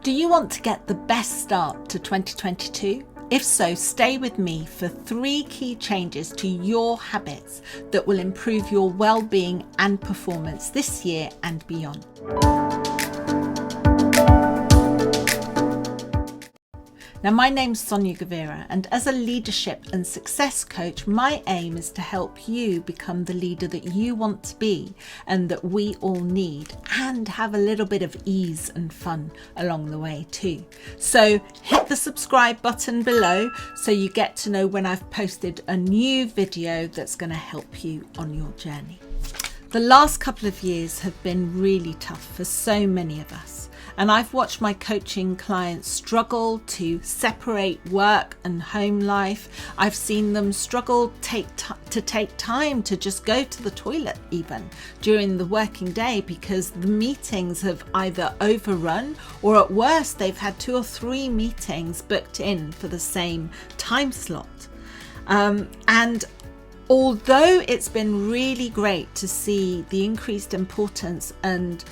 Do you want to get the best start to 2022? If so, stay with me for 3 key changes to your habits that will improve your well-being and performance this year and beyond. Now, my name's Sonia Gavira, and as a leadership and success coach, my aim is to help you become the leader that you want to be and that we all need, and have a little bit of ease and fun along the way too. So hit the subscribe button below so you get to know when I've posted a new video that's going to help you on your journey. The last couple of years have been really tough for so many of us. And I've watched my coaching clients struggle to separate work and home life. I've seen them struggle to take time to just go to the toilet even during the working day because the meetings have either overrun or at worst they've had 2 or 3 meetings booked in for the same time slot. And although it's been really great to see the increased importance and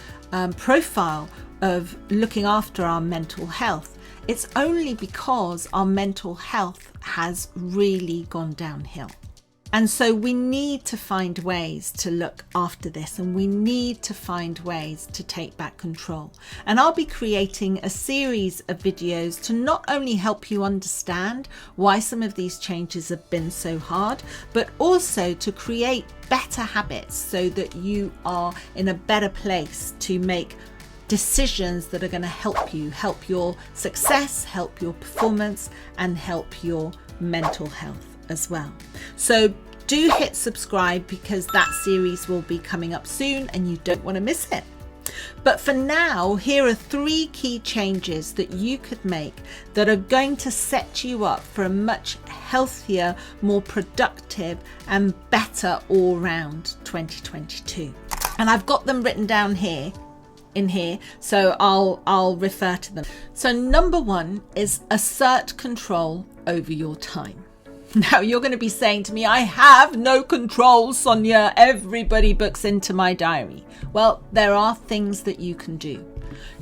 profile of looking after our mental health, it's only because our mental health has really gone downhill. And so we need to find ways to look after this, and we need to find ways to take back control. And I'll be creating a series of videos to not only help you understand why some of these changes have been so hard, but also to create better habits so that you are in a better place to make decisions that are going to help you, help your success, help your performance, and help your mental health as well. So do hit subscribe because that series will be coming up soon and you don't want to miss it. But for now, here are 3 key changes that you could make that are going to set you up for a much healthier, more productive and better all-round 2022. And I've got them written down here, so I'll refer to them. So number 1 is assert control over your time. Now you're going to be saying to me, I have no control, Sonia. Everybody books into my diary. Well, there are things that you can do.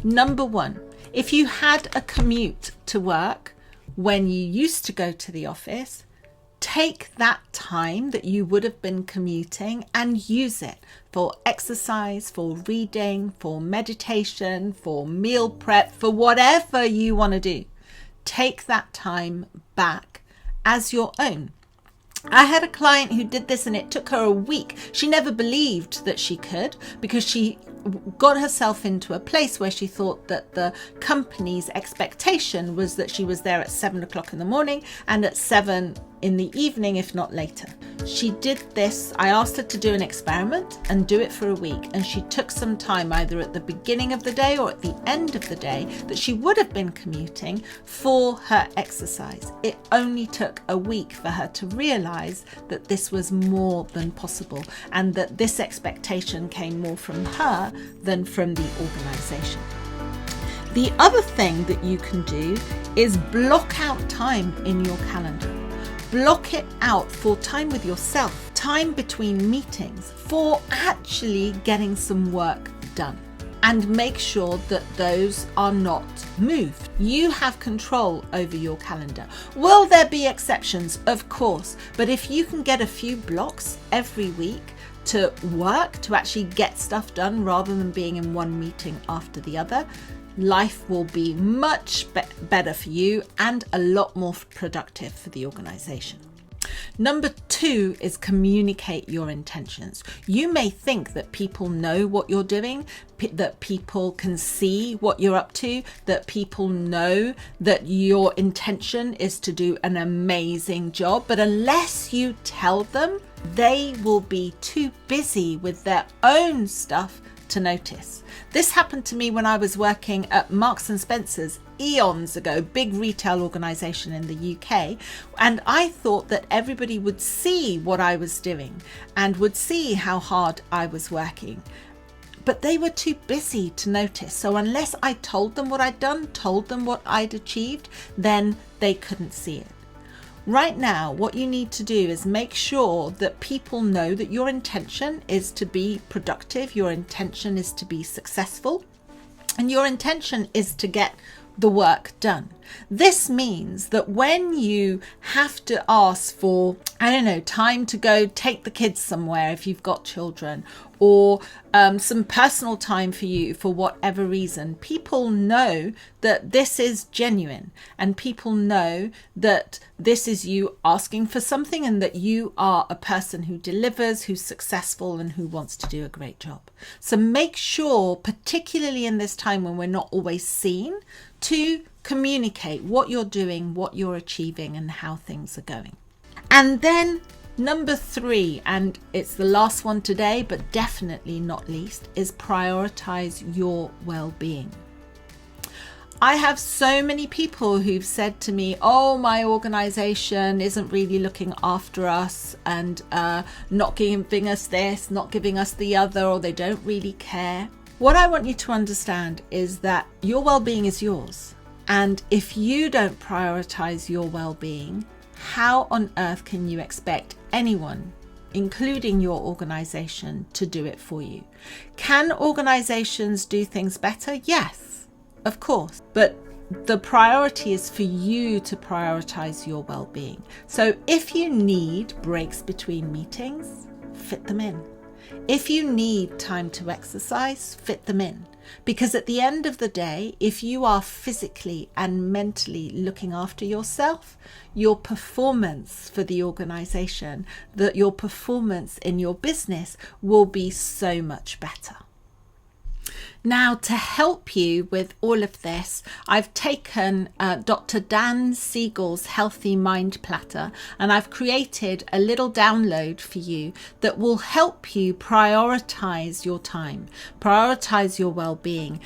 Number 1, if you had a commute to work when you used to go to the office, take that time that you would have been commuting and use it for exercise, for reading, for meditation, for meal prep, for whatever you want to do. Take that time back as your own. I had a client who did this and it took her a week. She never believed that she could because she got herself into a place where she thought that the company's expectation was that she was there at 7 o'clock in the morning and at 7 in the evening, if not later. She did this. I asked her to do an experiment and do it for a week. And she took some time either at the beginning of the day or at the end of the day that she would have been commuting for her exercise. It only took a week for her to realize that this was more than possible and that this expectation came more from her than from the organization. The other thing that you can do is block out time in your calendar. Block it out for time with yourself, time between meetings, for actually getting some work done. And make sure that those are not moved. You have control over your calendar. Will there be exceptions? Of course. But if you can get a few blocks every week to work, to actually get stuff done rather than being in one meeting after the other, life will be much better for you and a lot more productive for the organization. Number 2 is communicate your intentions. You may think that people know what you're doing, that people can see what you're up to, that people know that your intention is to do an amazing job, but unless you tell them, they will be too busy with their own stuff to notice. This happened to me when I was working at Marks and Spencer's eons ago, big retail organization in the UK, and I thought that everybody would see what I was doing and would see how hard I was working. But they were too busy to notice. So unless I told them what I'd done, told them what I'd achieved, then they couldn't see it. Right now, what you need to do is make sure that people know that your intention is to be productive, your intention is to be successful, And your intention is to get the work done. This means that when you have to ask for, I don't know, time to go take the kids somewhere if you've got children, or some personal time for you for whatever reason, people know that this is genuine, and people know that this is you asking for something, and that you are a person who delivers, who's successful, and who wants to do a great job. So make sure, particularly in this time when we're not always seen, to communicate what you're doing, what you're achieving, and how things are going. And then number 3, and it's the last one today, but definitely not least, is prioritize your well-being. I have so many people who've said to me, oh, my organization isn't really looking after us, and not giving us this, not giving us the other, or they don't really care. What I want you to understand is that your well-being is yours. And if you don't prioritize your well-being, how on earth can you expect anyone, including your organization, to do it for you? Can organizations do things better? Yes, of course. But the priority is for you to prioritize your well-being. So if you need breaks between meetings, fit them in. If you need time to exercise, fit them in. Because at the end of the day, if you are physically and mentally looking after yourself, your performance for the organization, your performance in your business will be so much better. Now, to help you with all of this, I've taken Dr. Dan Siegel's Healthy Mind Platter, and I've created a little download for you that will help you prioritize your time, prioritize your well-being,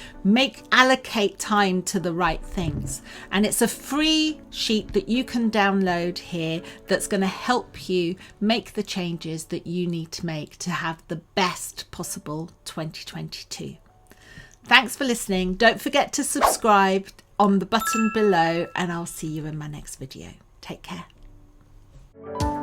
allocate time to the right things. And it's a free sheet that you can download here that's going to help you make the changes that you need to make to have the best possible 2022. Thanks for listening. Don't forget to subscribe on the button below, and I'll see you in my next video. Take care.